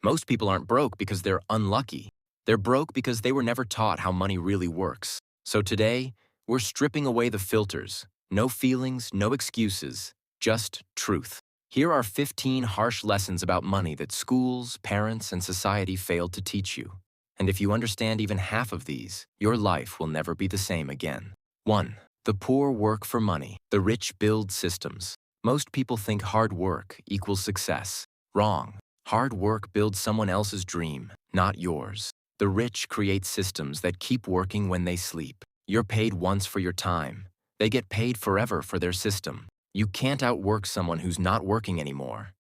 Most people aren't broke because they're unlucky. They're broke because they were never taught how money really works. So today, we're stripping away the filters. No feelings, no excuses, just truth. Here are 15 harsh lessons about money that schools, parents, and society failed to teach you. And if you understand even half of these, your life will never be the same again. 1. The poor work for money. The rich build systems. Most people think hard work equals success. Wrong. Hard work builds someone else's dream, not yours. The rich create systems that keep working when they sleep. You're paid once for your time. They get paid forever for their system. You can't outwork someone who's not working anymore.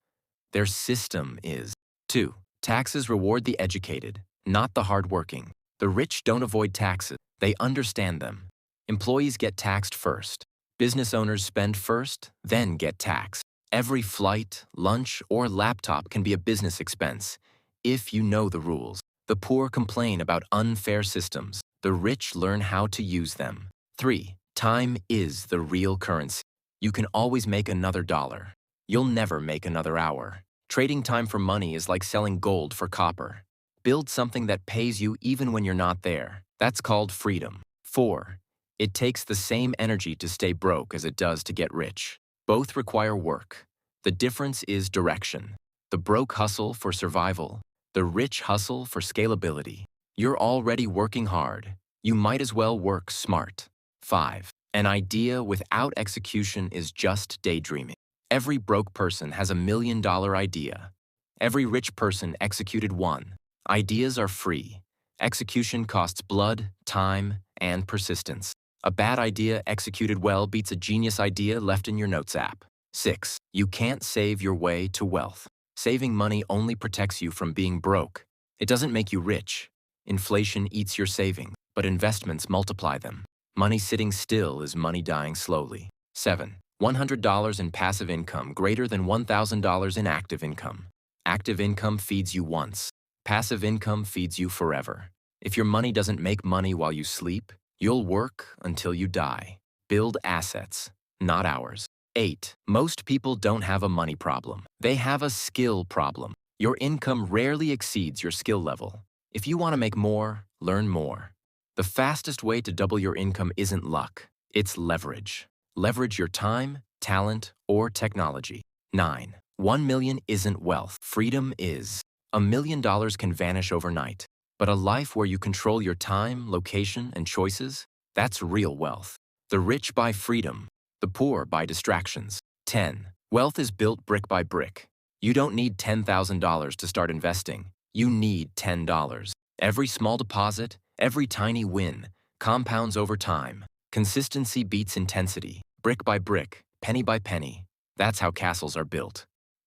Their system is. 2. Taxes reward the educated, not the hardworking. The rich don't avoid taxes. They understand them. Employees get taxed first. Business owners spend first, then get taxed. Every flight, lunch, or laptop can be a business expense, if you know the rules. The poor complain about unfair systems. The rich learn how to use them. 3. Time is the real currency. You can always make another dollar. You'll never make another hour. Trading time for money is like selling gold for copper. Build something that pays you even when you're not there. That's called freedom. 4. It takes the same energy to stay broke as it does to get rich. Both require work. The difference is direction. The broke hustle for survival. The rich hustle for scalability. You're already working hard. You might as well work smart. 5. An idea without execution is just daydreaming. Every broke person has $1 million idea. Every rich person executed one. Ideas are free. Execution costs blood, time, and persistence. A bad idea executed well beats a genius idea left in your notes app. 6. You can't save your way to wealth. Saving money only protects you from being broke. It doesn't make you rich. Inflation eats your savings, but investments multiply them. Money sitting still is money dying slowly. 7. $100 in passive income greater than $1,000 in active income. Active income feeds you once. Passive income feeds you forever. If your money doesn't make money while you sleep, you'll work until you die. Build assets, not hours. 8. Most people don't have a money problem. They have a skill problem. Your income rarely exceeds your skill level. If you want to make more, learn more. The fastest way to double your income isn't luck. It's leverage. Leverage your time, talent, or technology. 9. 1 million isn't wealth. Freedom is. $1 million can vanish overnight. But a life where you control your time, location, and choices, that's real wealth. The rich buy freedom. The poor buy distractions. 10. Wealth is built brick by brick. You don't need $10,000 to start investing. You need $10. Every small deposit, every tiny win, compounds over time. Consistency beats intensity. Brick by brick, penny by penny. That's how castles are built.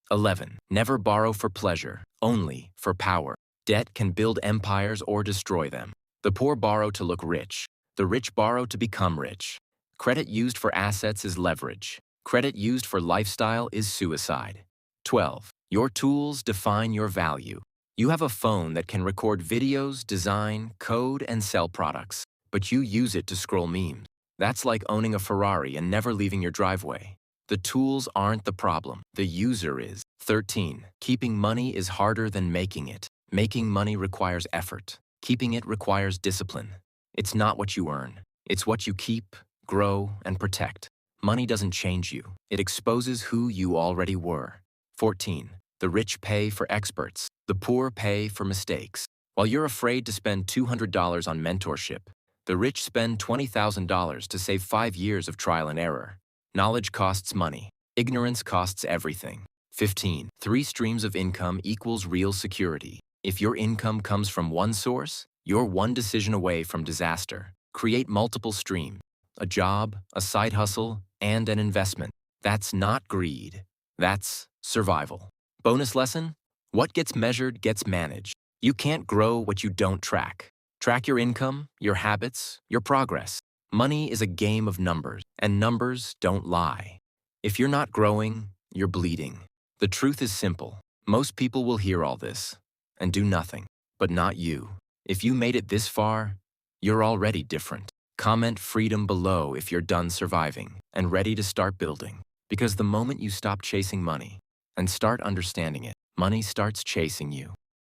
11. Never borrow for pleasure, only for power. Debt can build empires or destroy them. The poor borrow to look rich. The rich borrow to become rich. Credit used for assets is leverage. Credit used for lifestyle is suicide. 12. Your tools define your value. You have a phone that can record videos, design, code, and sell products, but you use it to scroll memes. That's like owning a Ferrari and never leaving your driveway. The tools aren't the problem. The user is. 13. Keeping money is harder than making it. Making money requires effort. Keeping it requires discipline. It's not what you earn. It's what you keep, grow, and protect. Money doesn't change you. It exposes who you already were. 14. The rich pay for experts. The poor pay for mistakes. While you're afraid to spend $200 on mentorship, the rich spend $20,000 to save 5 years of trial and error. Knowledge costs money. Ignorance costs everything. 15. 3 streams of income equals real security. If your income comes from one source, you're one decision away from disaster. Create multiple streams. A job, a side hustle, and an investment. That's not greed. That's survival. Bonus lesson: what gets measured gets managed. You can't grow what you don't track. Track your income, your habits, your progress. Money is a game of numbers, and numbers don't lie. If you're not growing, you're bleeding. The truth is simple. Most people will hear all this and do nothing, but not you. If you made it this far, you're already different. Comment freedom below if you're done surviving and ready to start building. Because the moment you stop chasing money and start understanding it, money starts chasing you.